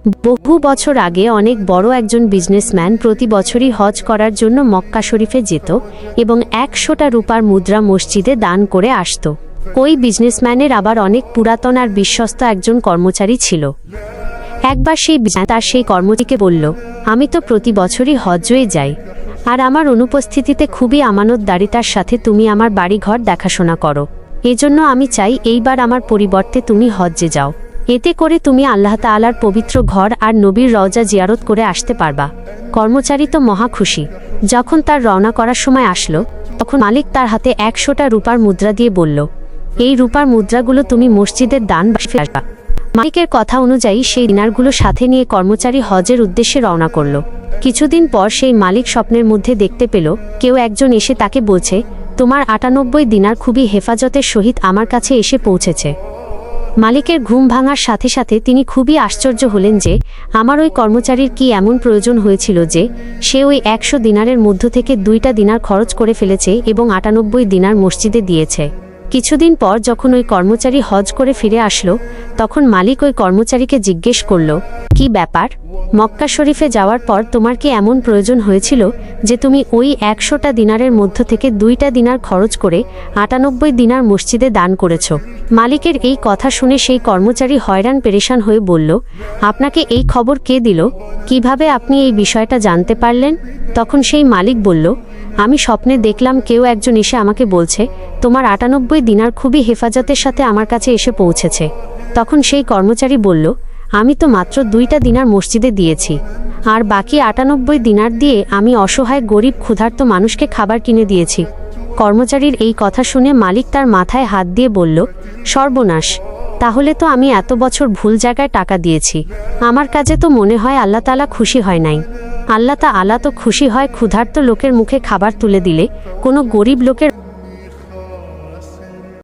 বহু বছর আগে অনেক বড় একজন বিজনেসম্যান প্রতি বছরই হজ করার জন্য মক্কা শরীফে যেত এবং ১০০টা রূপার মুদ্রা মসজিদে দান করে আসত। ওই বিজনেসম্যানের আবার অনেক পুরাতন আর বিশ্বস্ত একজন কর্মচারী ছিল। একবার তার সেই কর্মচারীকে বলল, আমি তো প্রতি বছরই হজ্জে যাই, আর আমার অনুপস্থিতিতে খুবই আমানতদারিতার সাথে তুমি আমার বাড়িঘর দেখাশোনা করো। এজন্য আমি চাই এইবার আমার পরিবর্তে তুমি হজ্জে যাও। এতে করে তুমি আল্লাহ তাআলার পবিত্র ঘর আর নবীর রওজা জিয়ারত করে আসতে পারবা। কর্মচারী তো মহা খুশি। যখন তার রওনা করার সময় আসলো, তখন মালিক তার হাতে ১০০টা রূপার মুদ্রা দিয়ে বলল, এই রূপার মুদ্রাগুলো তুমি মসজিদের দান বাক্সে আসবা। মালিকের কথা অনুযায়ী সেই দিনারগুলো সাথে নিয়ে কর্মচারী হজের উদ্দেশ্যে রওনা করল। কিছুদিন পর সেই মালিক স্বপ্নের মধ্যে দেখতে পেল কেউ একজন এসে তাকে বলছে, তোমার ৯৮ দিনার খুবই হেফাজতের সহিত আমার কাছে এসে পৌঁছেছে। মালিকের ঘুম ভাঙার সাথে সাথে তিনি খুবই আশ্চর্য হলেন যে আমার ওই কর্মচারীর কি এমন প্রয়োজন হয়েছিল যে সে ওই ১০০ দিনারের মধ্য থেকে ২টা দিনার খরচ করে ফেলেছে এবং ৯৮ দিনার মসজিদে দিয়েছে। কিছুদিন পর যখন ওই কর্মচারী হজ করে ফিরে আসলো, তখন মালিক ওই কর্মচারীকে জিজ্ঞেস করল, কি ব্যাপার, মক্কা শরীফে যাওয়ার পর তোমার কি এমন প্রয়োজন হয়েছিল যে তুমি ওই ১০০টা দিনারের মধ্য থেকে ২টা দিনার খরচ করে ৯৮ দিনার মসজিদে দান করেছ? মালিকের এই কথা শুনে সেই কর্মচারী হয়রান পেরেশান হয়ে বলল, আপনাকে এই খবর কে দিল? কিভাবে আপনি এই বিষয়টা জানতে পারলেন? তখন সেই মালিক বলল, আমি স্বপ্নে দেখলাম কেউ একজন এসে আমাকে বলছে, তোমার ৯৮ দিনার খুবই হেফাজতের সাথে আমার কাছে এসে পৌঁছেছে। তখন সেই কর্মচারী বলল, আমি তো মাত্র ২টা দিনার মসজিদে দিয়েছি, আর বাকি ৯৮ দিনার দিয়ে আমি অসহায় গরিব ক্ষুধার্ত মানুষকে খাবার কিনে দিয়েছি। কর্মচারীর এই কথা শুনে মালিক তার মাথায় হাত দিয়ে বলল, সর্বনাশ, তাহলে তো আমি এত বছর ভুল জায়গায় টাকা দিয়েছি। আমার কাজে তো মনে হয় আল্লাহ তাআলা খুশি হয় নাই। আল্লাহ তাআলা তো খুশি হয় ক্ষুধার্ত লোকের মুখে খাবার তুলে দিলে, কোনো গরিব লোকের